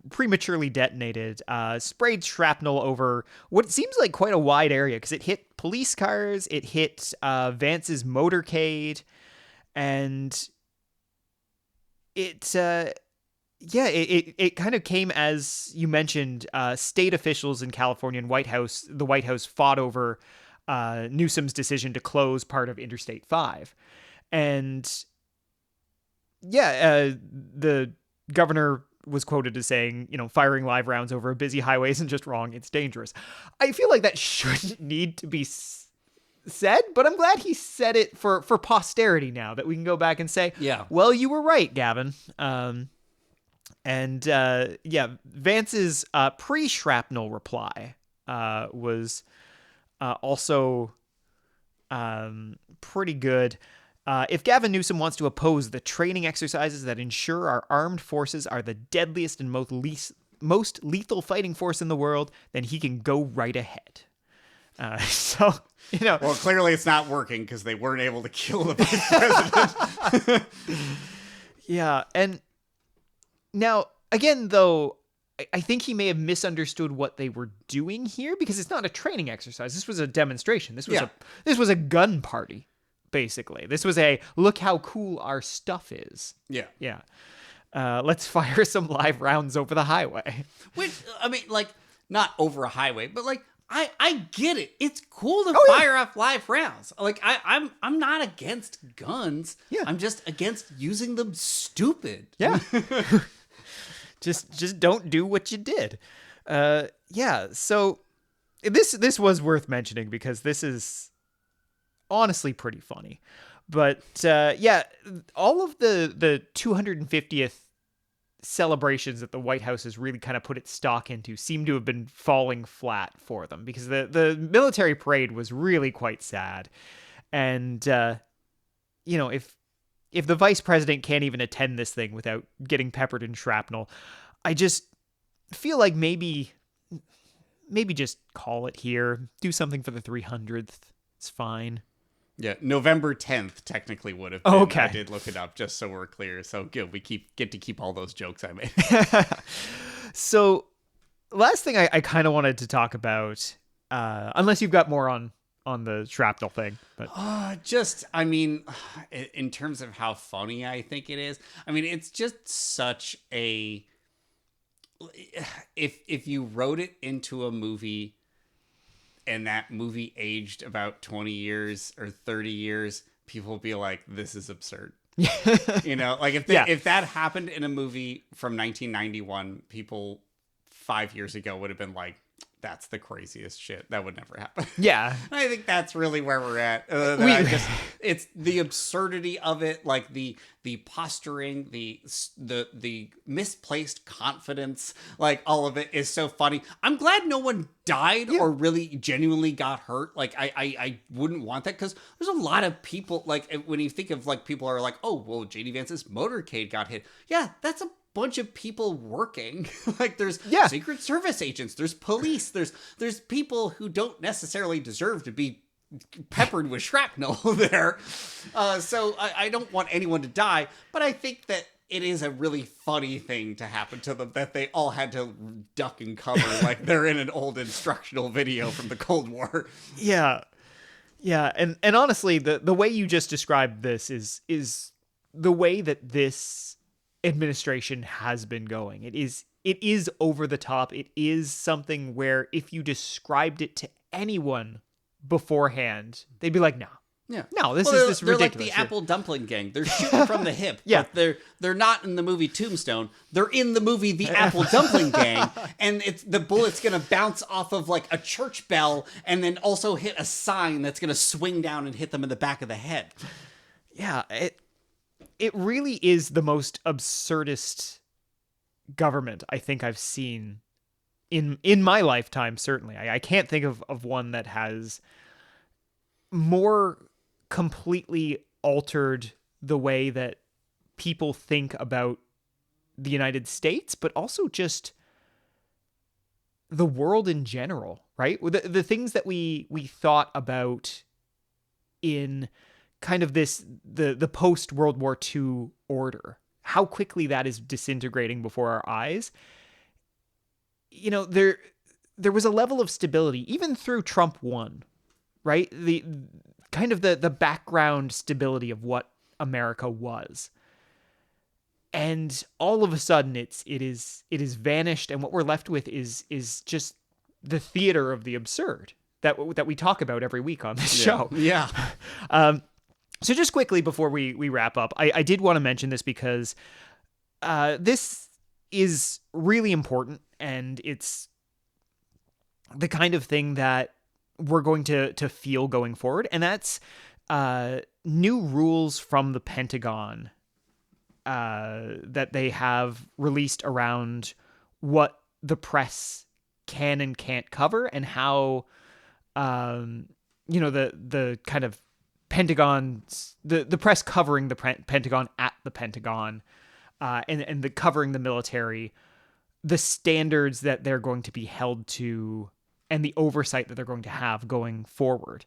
prematurely detonated sprayed shrapnel over what seems like quite a wide area, because it hit police cars, it hit Vance's motorcade, and it kind of came, as you mentioned, state officials in California and the White House fought over Newsom's decision to close part of Interstate 5. And the governor was quoted as saying, firing live rounds over a busy highway isn't just wrong, it's dangerous. I feel like that shouldn't need to be said, but I'm glad he said it for posterity now, that we can go back and say, yeah, well, you were right, Gavin. Vance's pre-shrapnel reply was also pretty good. If Gavin Newsom wants to oppose the training exercises that ensure our armed forces are the deadliest and most lethal fighting force in the world, then he can go right ahead. Well, clearly it's not working, because they weren't able to kill the vice president. Yeah, and now, again, though, I think he may have misunderstood what they were doing here, because it's not a training exercise. This was a demonstration. This was a gun party. Basically, this was a look how cool our stuff is. Yeah. Let's fire some live rounds over the highway. Which, I mean, like, not over a highway, but like, I get it. It's cool to fire off live rounds. Like, I'm not against guns. Yeah. I'm just against using them stupid. Yeah. just don't do what you did. So this was worth mentioning, because this is honestly pretty funny. But all of the 250th celebrations that the White House has really kind of put its stock into seem to have been falling flat for them, because the military parade was really quite sad. And if the vice president can't even attend this thing without getting peppered in shrapnel, I just feel like maybe just call it here, do something for the 300th. It's fine. Yeah, November 10th technically would have been. Okay. I did look it up just so we're clear. So good, we get to keep all those jokes I made. So, last thing I kind of wanted to talk about, unless you've got more on the shrapnel thing, but I mean, in terms of how funny I think it is, I mean, it's just such a, if you wrote it into a movie, and that movie aged about 20 years or 30 years, people will be like, this is absurd. Like if that happened in a movie from 1991, people 5 years ago would have been like, that's the craziest shit. That would never happen. Yeah. I think that's really where we're at. It's the absurdity of it, like the posturing, the misplaced confidence, like all of it is so funny. I'm glad no one died or really genuinely got hurt. Like I wouldn't want that, because there's a lot of people, like when you think of like people are like, oh, well, JD Vance's motorcade got hit. Yeah, that's a bunch of people working. Like there's Secret Service agents, there's police, there's people who don't necessarily deserve to be peppered with shrapnel there. So I don't want anyone to die, but I think that it is a really funny thing to happen to them, that they all had to duck and cover like they're in an old instructional video from the Cold War. Yeah. Yeah, and honestly, the way you just described this is the way that this administration has been going. It is over the top. It is something where if you described it to anyone beforehand, they'd be like, "No, Yeah. no, this Well, is they're ridiculous." like the apple dumpling gang. They're shooting from the hip. Yeah. But they're not in the movie Tombstone. They're in the movie The Apple Dumpling Gang, and it's the bullet's gonna bounce off of like a church bell and then also hit a sign that's gonna swing down and hit them in the back of the head. Yeah, it really is the most absurdist government I think I've seen in my lifetime. Certainly, I can't think of one that has more completely altered the way that people think about the United States, but also just the world in general, right? The things that we thought about in kind of the post World War II order, how quickly that is disintegrating before our eyes. You know, there was a level of stability even through Trump 1, right? The kind of the background stability of what America was. And all of a sudden it is vanished, and what we're left with is just the theater of the absurd that we talk about every week on this show. Yeah. So just quickly before we wrap up, I did want to mention this because this is really important, and it's the kind of thing that we're going to feel going forward, and that's new rules from the Pentagon that they have released around what the press can and can't cover, and how the kind of Pentagon's the press covering the Pentagon at the Pentagon, and the covering the military, the standards that they're going to be held to, and the oversight that they're going to have going forward.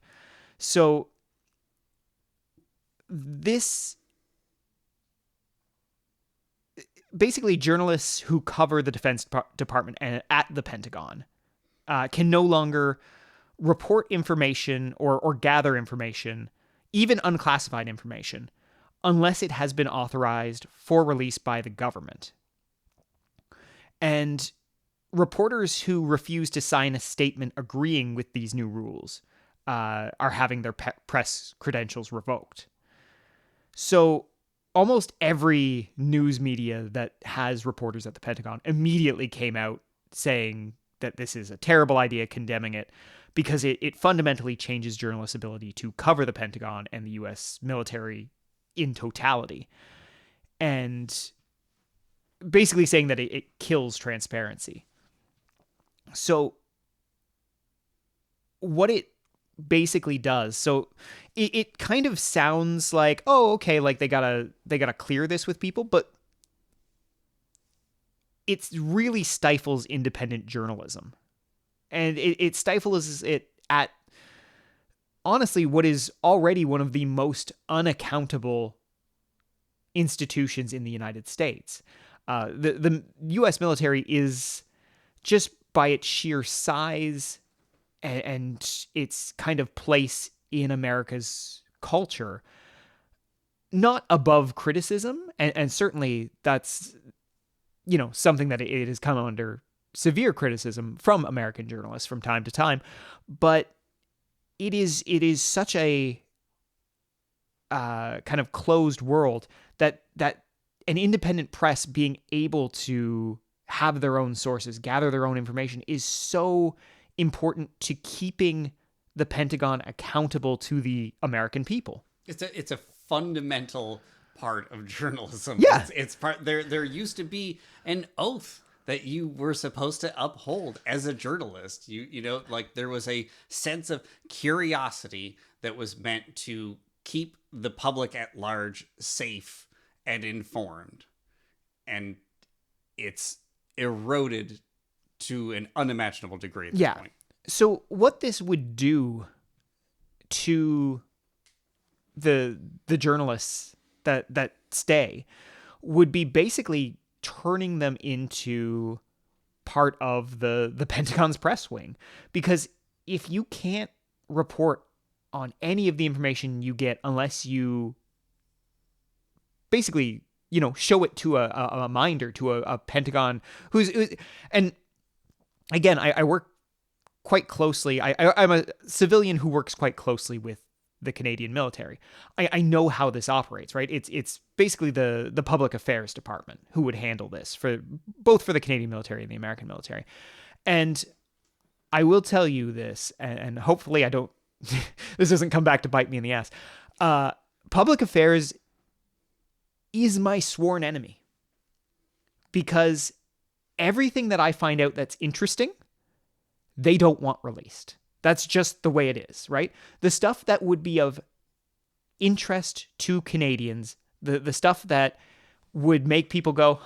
So this basically, journalists who cover the Defense Department at the Pentagon can no longer report information or gather information, even unclassified information, unless it has been authorized for release by the government. And reporters who refuse to sign a statement agreeing with these new rules are having their press credentials revoked. So almost every news media that has reporters at the Pentagon immediately came out saying that this is a terrible idea, condemning it, because it fundamentally changes journalists' ability to cover the Pentagon and the U.S. military in totality. And basically saying that it kills transparency. So what it basically does, so it kind of sounds like, oh, okay, like they gotta clear this with people, but it really stifles independent journalism, and it stifles it at honestly what is already one of the most unaccountable institutions in the United States. The U.S. military is, just by its sheer size and its kind of place in America's culture, not above criticism, and certainly that's something that it has come under severe criticism from American journalists from time to time, but it is such a kind of closed world that an independent press being able to have their own sources, gather their own information, is so important to keeping the Pentagon accountable to the American people. It's a fundamental part of journalism. Yeah. It's part there used to be an oath that you were supposed to uphold as a journalist. You know, like there was a sense of curiosity that was meant to keep the public at large safe and informed. And it's eroded to an unimaginable degree at this point. So what this would do to the journalists that stay would be basically turning them into part of the Pentagon's press wing. Because if you can't report on any of the information you get unless you basically, show it to a minder, to a Pentagon and again, I work quite closely. I'm a civilian who works quite closely with the Canadian military. I know how this operates, right? It's basically the public affairs department who would handle this for both for the Canadian military and the American military. And I will tell you this, and hopefully this doesn't come back to bite me in the ass. Public affairs is my sworn enemy, because everything that I find out that's interesting, they don't want released. That's just the way it is, right? The stuff that would be of interest to Canadians, the stuff that would make people go,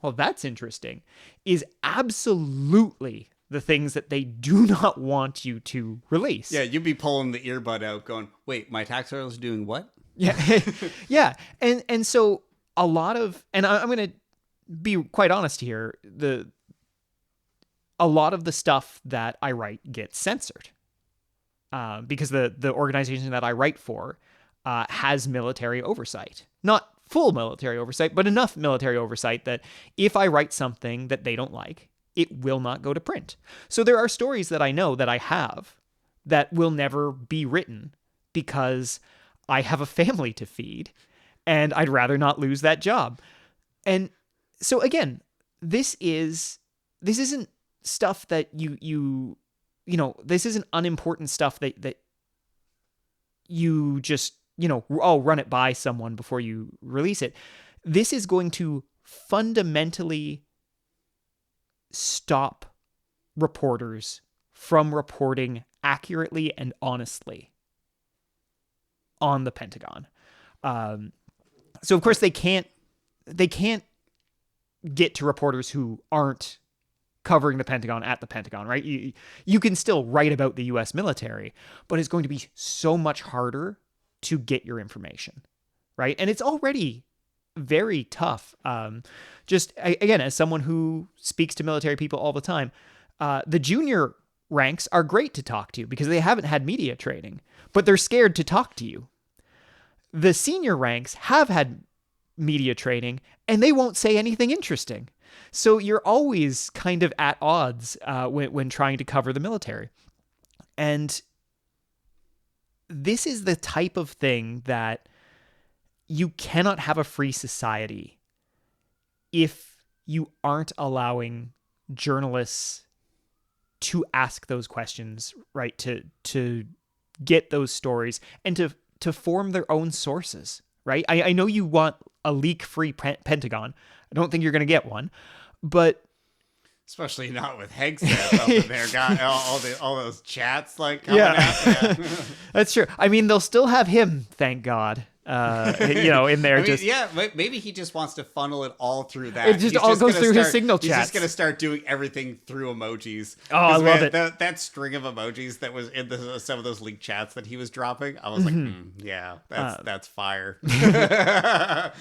well, that's interesting, is absolutely the things that they do not want you to release. Yeah, you'd be pulling the earbud out going, wait, my tax dollars doing what? Yeah. Yeah. And so a lot of, and I'm going to be quite honest here, a lot of the stuff that I write gets censored. Because the organization that I write for has military oversight. Not full military oversight, but enough military oversight that if I write something that they don't like, it will not go to print. So there are stories that I know that I have that will never be written because I have a family to feed and I'd rather not lose that job. And so again, this isn't stuff that this isn't unimportant stuff that you just, run it by someone before you release it. This is going to fundamentally stop reporters from reporting accurately and honestly on the Pentagon. So of course they can't get to reporters who aren't covering the Pentagon at the Pentagon, right? You can still write about the U.S. military, but it's going to be so much harder to get your information, right? And it's already very tough. Just again, as someone who speaks to military people all the time, the junior ranks are great to talk to because they haven't had media training, but they're scared to talk to you. The senior ranks have had media training and they won't say anything interesting. So you're always kind of at odds when trying to cover the military. And this is the type of thing that you cannot have a free society if you aren't allowing journalists to ask those questions, right? To get those stories and to form their own sources, right? I know you want a leak-free Pentagon. I don't think you're going to get one, but especially not with Hegseth up in there, got all those chats coming out. Yeah. That's true. I mean, they'll still have him, thank God. In there. Maybe he just wants to funnel it all through that. It just all goes through his signal chats. He's just going to start doing everything through emojis. Oh, I love it. That string of emojis that was in some of those leaked chats that he was dropping, I was that's fire. yeah,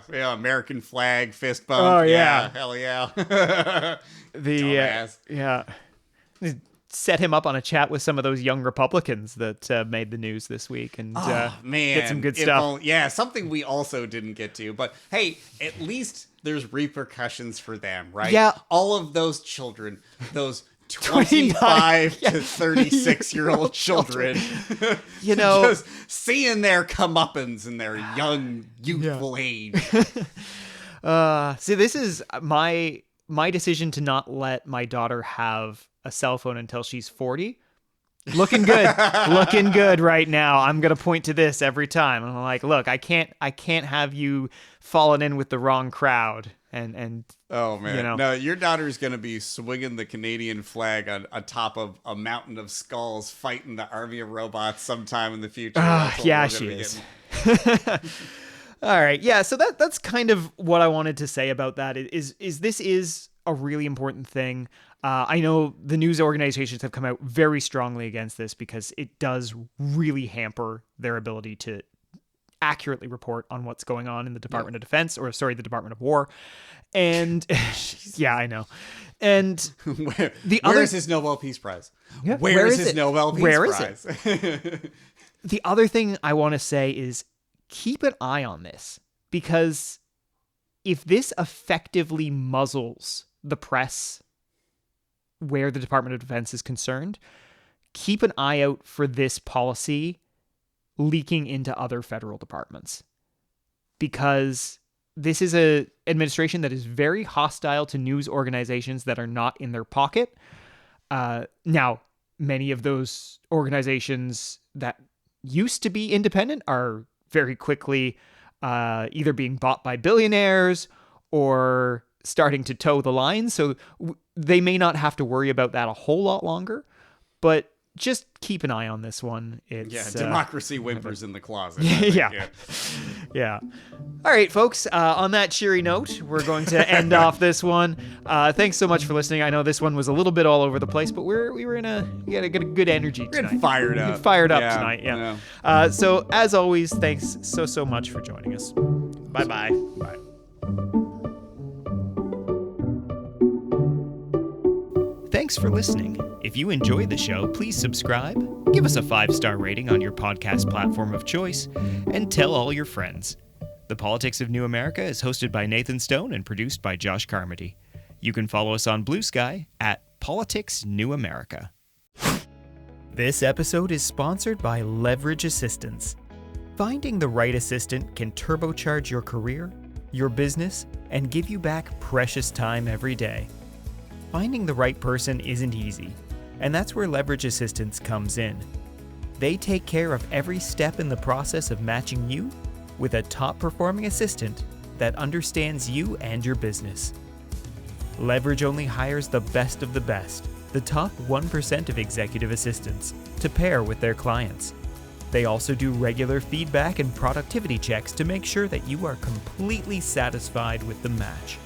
American flag, fist bump. Oh, yeah. Hell yeah. Set him up on a chat with some of those young Republicans that made the news this week and get some good stuff. Something we also didn't get to. But hey, at least there's repercussions for them, right? Yeah. All of those children, those 25 to 36-year-old children, just seeing their comeuppance in their young, youthful age. See, this is my decision to not let my daughter have a cell phone until she's 40. Looking good right now. I'm going to point to this every time. I'm like, look, I can't have you falling in with the wrong crowd. And oh man, no, your daughter's going to be swinging the Canadian flag on top of a mountain of skulls fighting the army of robots sometime in the future. Yeah, she is. All right. Yeah. So that's kind of what I wanted to say about that is this is a really important thing. I know the news organizations have come out very strongly against this because it does really hamper their ability to accurately report on what's going on in the Department of Defense, or sorry, the Department of War. And yeah, I know. And where is his Nobel Peace Prize? Yeah, where is his Nobel Peace Prize? The other thing I want to say is keep an eye on this, because if this effectively muzzles the press where the Department of Defense is concerned, keep an eye out for this policy leaking into other federal departments, because this is an administration that is very hostile to news organizations that are not in their pocket. Now, many of those organizations that used to be independent are very quickly either being bought by billionaires or starting to toe the line. So they may not have to worry about that a whole lot longer, but just keep an eye on this one. It's, democracy whimpers in the closet. Yeah. All right, folks. On that cheery note, we're going to end off this one. Thanks so much for listening. I know this one was a little bit all over the place, but we had a good energy tonight. We're fired up. Fired up tonight. Yeah. So as always, thanks so much for joining us. Bye-bye. Bye. Thanks for listening. If you enjoyed the show, please subscribe, give us a 5-star rating on your podcast platform of choice, and tell all your friends. The Politics of New America is hosted by Nathan Stone and produced by Josh Carmody. You can follow us on Blue Sky at Politics New America. This episode is sponsored by Leverage Assistants. Finding the right assistant can turbocharge your career, your business, and give you back precious time every day. Finding the right person isn't easy, and that's where Leverage Assistants comes in. They take care of every step in the process of matching you with a top-performing assistant that understands you and your business. Leverage only hires the best of the best, the top 1% of executive assistants, to pair with their clients. They also do regular feedback and productivity checks to make sure that you are completely satisfied with the match.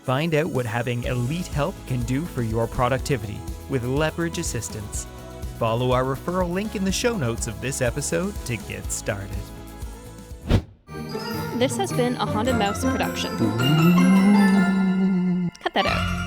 Find out what having elite help can do for your productivity with Leverage Assistants. Follow our referral link in the show notes of this episode to get started. This has been a Haunted Mouse production. Cut that out.